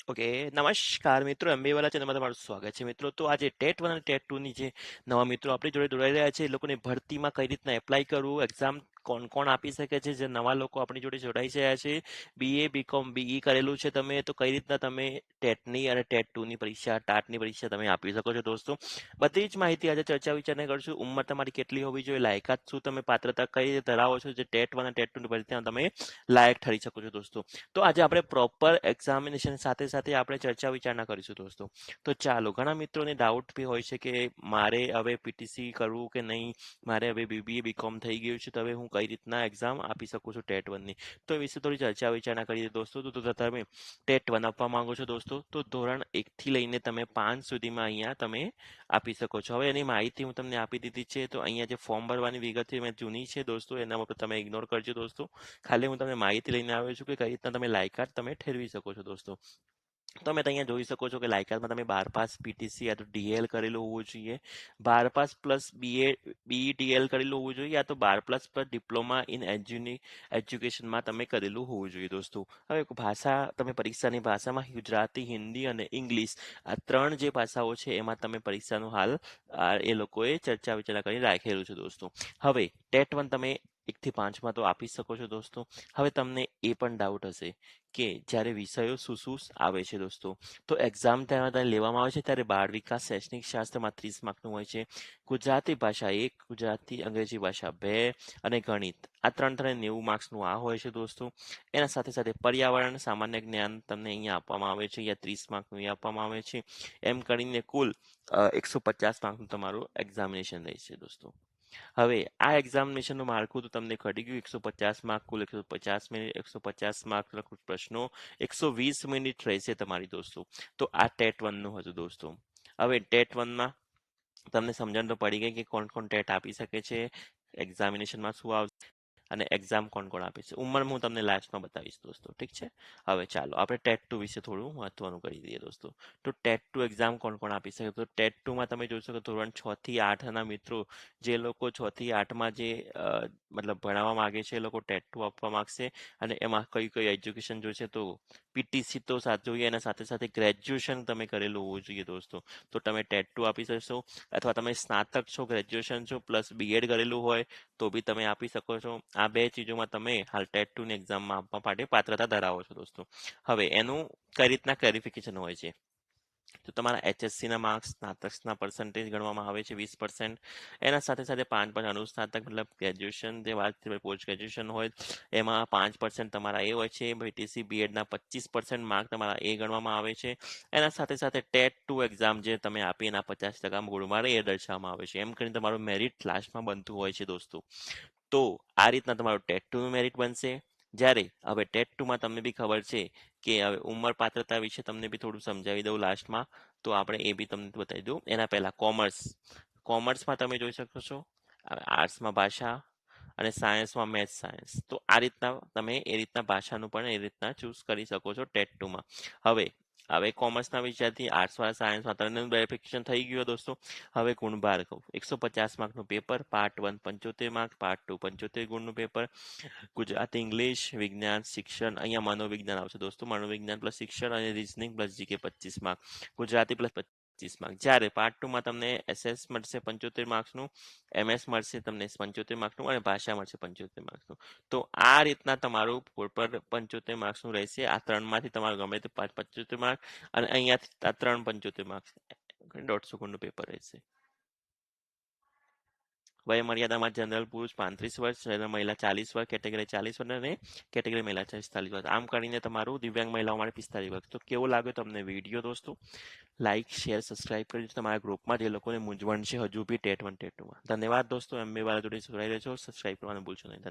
Okay, નમસ્કાર મિત્રો, MB વાળા ચેનલમાં તમારું સ્વાગત છે મિત્રો. તો આજે ટેટ 1 અને ટેટ 2 ની જે નવા મિત્રો આપણી જોડે જોડાઈ રહ્યા છે, એ લોકોને ભરતીમાં કઈ રીતના એપ્લાય કરવું, એક્ઝામ કોણ કોણ આપી શકે છે, જે નવા લોકો આપણી જોડે જોડાઈ રહ્યા છે, બીએ બીકોમ બીઈ કરેલું છે તમે, તો કઈ રીતના તમે ટેટની અને ટેટ 2 ની પરીક્ષા, ટાટની પરીક્ષા તમે આપી શકો છો દોસ્તો. બધી જ માહિતી આજે ચર્ચા વિચારણા કરશું. ઉંમર તમારી કેટલી હોવી જોઈએ, લાયકાત શું, તમે પાત્રતા કઈ રીતે ધરાવો છો, જે ટેટ 1 અને ટેટ 2 ની પરીક્ષામાં તમે લાયક ઠરી શકો છો દોસ્તો. તો આજે આપણે પ્રોપર એક્ઝામિનેશન સાથે સાથે આપણે ચર્ચા વિચારણા કરીશું દોસ્તો. તો ચાલો, ઘણા મિત્રોને ડાઉટ બી હોય છે કે મારે હવે પીટીસી કરવું કે નહીં, મારે હવે બીબીએ બીકોમ થઈ ગયું છે, તો હવે હું કઈ રીતના એક્ઝામ આપી શકું છું ટેટ 1 ની. તો એ વિશે થોડી ચર્ચા વિચારણા કરીએ દોસ્તો. તો તમે ટેટ 1 આપવા માંગો છો દોસ્તો, તો ધોરણ 1 થી લઈને તમે 5 સુધીમાં અહીંયા તમે આપી શકો છો. હવે એની માહિતી હું તમને આપી દીધી છે. તો અહીંયા જે ફોર્મ ભરવાની વિગત છે મેં જૂની છે દોસ્તો, એના ઉપર તમે ઇગ્નોર કરજો દોસ્તો. ખાલી હું તમને માહિતી લઈને આવ્યો છું કે કઈ રીતના તમે લાયકાત તમે ઠેરવી શકો છો દોસ્તો. તમે તો અહીંયા જોઈ શકો છો કે લાયકાતમાં તમે 12 પાસ પીટીસી યા તો ડીએલ કરેલું હોવું જોઈએ, 12 પાસ પ્લસ બીએ બીઈડીએલ કરેલું હોવું જોઈએ, યા તો 12 પ્લસ પર ડિપ્લોમા ઇન એજ્યુકેશનમાં તમે કરેલું હોવું જોઈએ દોસ્તો. હવે ભાષા, તમે પરીક્ષાની ભાષામાં ગુજરાતી, હિન્દી અને ઇંગ્લિશ, આ ત્રણ જે ભાષાઓ છે એમાં તમે પરીક્ષાનું હાલ એ લોકોએ ચર્ચા વિચારણા કરી રાખેલું છે દોસ્તો. હવે ટેટ 1 તમે 1 થી 5 માં તો આપી શકો છો દોસ્તો. હવે તમને એ પણ ડાઉટ હશે કે જ્યારે વિષયો શું શું આવે છે દોસ્તો. તો એક્ઝામ ત્યારે લેવામાં આવે છે ત્યારે બાળ વિકાસ, શૈક્ષણિક શાસ્ત્રમાં 30 માર્કનું હોય છે, ગુજરાતી ભાષા 1, ગુજરાતી અંગ્રેજી ભાષા 2 અને ગણિત, આ ત્રણ 90 માર્ક્સનું આ હોય છે દોસ્તો. એના સાથે સાથે પર્યાવરણ, સામાન્ય જ્ઞાન તમને અહીંયા આપવામાં આવે છે, અહીંયા 30 માર્કનું એ આપવામાં આવે છે. એમ કરીને કુલ 150 માર્કનું તમારું એક્ઝામિનેશન રહેશે દોસ્તો. હવે આ એક્ઝામિનેશનનું માળખું તો તમને ઘટી ગયું. 150 માર્ક, કુલ 150 મિનિટ, 150 માર્ક પ્રશ્નો, 120 મિનિટ રહેશે તમારી દોસ્તો. તો આ ટેટ 1 નું હતું દોસ્તો. હવે ટેટ 1 માં તમને સમજણ તો પડી ગઈ કે કોણ કોણ ટેટ આપી શકે છે, એક્ઝામિનેશનમાં શું આવશે અને એક્ઝામ કોણ કોણ આપે છે. ઉંમર હું તમને લાસ્ટમાં બતાવીશ દોસ્તો, ઠીક છે. હવે ચાલો આપણે ટેટ 2 વિશે થોડું મહત્વનું કરી દઈએ દોસ્તો. તો ટેટ 2 એક્ઝામ કોણ કોણ આપી શકે, તો ટેટ 2 માં તમે જોશો કે ધોરણ 6 થી 8 ના મિત્રો, જે લોકો 6 થી 8 માં જે મતલબ ભણાવવા માંગે છે, એ લોકો ટેટ 2 આપવા માંગશે. અને એમાં કઈ કઈ એજ્યુકેશન જોઈશે, તો પીટીસી તો સાથે જોઈએ, એના સાથે સાથે ગ્રેજ્યુએશન તમે કરેલું હોવું જોઈએ દોસ્તો. તો તમે ટેટ 2 આપી શકશો, અથવા તમે સ્નાતક છો, ગ્રેજ્યુએશન છો પ્લસ બીએડ કરેલું હોય તો બી તમે આપી શકો છો. આ બે ચીજોમાં તમે હાલ ટેટ 2 ની એક્ઝામમાં આપવા માટે પાત્રતા ધરાવો છો દોસ્તો. હવે એનું કઈ રીતના ક્લેરિફિકેશન હોય છે, તો તમારા એચએસસી ના માર્ક્સ, સ્નાતકના પર્સન્ટેજ ગણવામાં આવે છે 20%. એના સાથે સાથે 5% અનુસ્નાતક મતલબ ગ્રેજ્યુએશન, જે વાત પોસ્ટ ગ્રેજ્યુએશન હોય એમાં 5% તમારા એ હોય છે. બીટીસી બીએડના 25% માર્ક તમારા એ ગણવામાં આવે છે. એના સાથે સાથે ટેટ 2 એક્ઝામ જે તમે આપી એના 50% ગુણમારે એ દર્શાવવામાં આવે છે. એમ કરીને તમારું મેરિટ લાસ્ટમાં બનતું હોય છે દોસ્તો. તો આ રીતના તમારું ટેટ 2 નું મેરિટ બનશે. જ્યારે હવે ટેટ 2 માં તમને બી ખબર છે કે હવે ઉંમર પાત્રતા વિશે તમને બી થોડું સમજાવી દઉં લાસ્ટમાં. તો આપણે એ બી તમને બતાવી દઉં. એના પહેલા કોમર્સ, કોમર્સમાં તમે જોઈ શકો છો આર્ટ્સમાં ભાષા અને સાયન્સમાં મેથ્સ સાયન્સ. તો આ રીતના તમે એ રીતના ભાષાનું પણ એ રીતના ચૂઝ કરી શકો છો ટેટ 2 માં. હવે હવે કોમર્સના વિષયથી આર્ટ્સ વાળા સાયન્સમાં ત્રણેયનું વેરિફિકેશન થઈ ગયું દોસ્તો. હવે ગુણભાર કહું, 150 માર્કનું પેપર, પાર્ટ 1 75 માર્ક, પાર્ટ 2 75 ગુણનું પેપર, ગુજરાતી, ઇંગ્લિશ, વિજ્ઞાન, શિક્ષણ, અહીંયા મનોવિજ્ઞાન આવશે દોસ્તો, મનોવિજ્ઞાન પ્લસ શિક્ષણ અને reasoning plus GK 25 mark, Gujarati plus 25 mark. જ્યારે પાર્ટ 2 માં તમને એસએસ મળશે 75 માર્ક્સનું, એમએસ મળશે તમને 75 માર્ક્સનું અને ભાષા મળશે 75 માર્ક્સનું. તો આ રીતના તમારું પેપર 75 માર્ક્સનું રહેશે. આ ત્રણમાંથી તમારું ગમે તે 75 માર્ક, અને અહીંયાથી આ ત્રણ 75 માર્ક્સ, 150 ગુણનું પેપર રહેશે. વયમર્યાદામાં જનરલ પુરુષ 35 વર્ષ, જનરલ મહિલા 40 વર્ષ, કેટેગરી 40 વર્ષ અને કેટેગરી મહિલા 45 વર્ષ. આમ કરીને તમારું દિવ્યાંગ મહિલાઓ માટે 45 વર્ષ. તો કેવો લાગ્યો તમને વિડીયો દોસ્તો? લાઇક, શેર, સબસ્ક્રાઇબ કરી તમારા ગ્રુપમાં જે લોકોને મૂંઝવણ છે હજુ બી ટેટ 1 ટેટ 2 માં. ધન્યવાદ દોસ્તો. એમબી વાળા જોડે જોડાઈ રહેજો, સબસ્ક્રાઇબ કરવાનું ભૂલશો નહીં.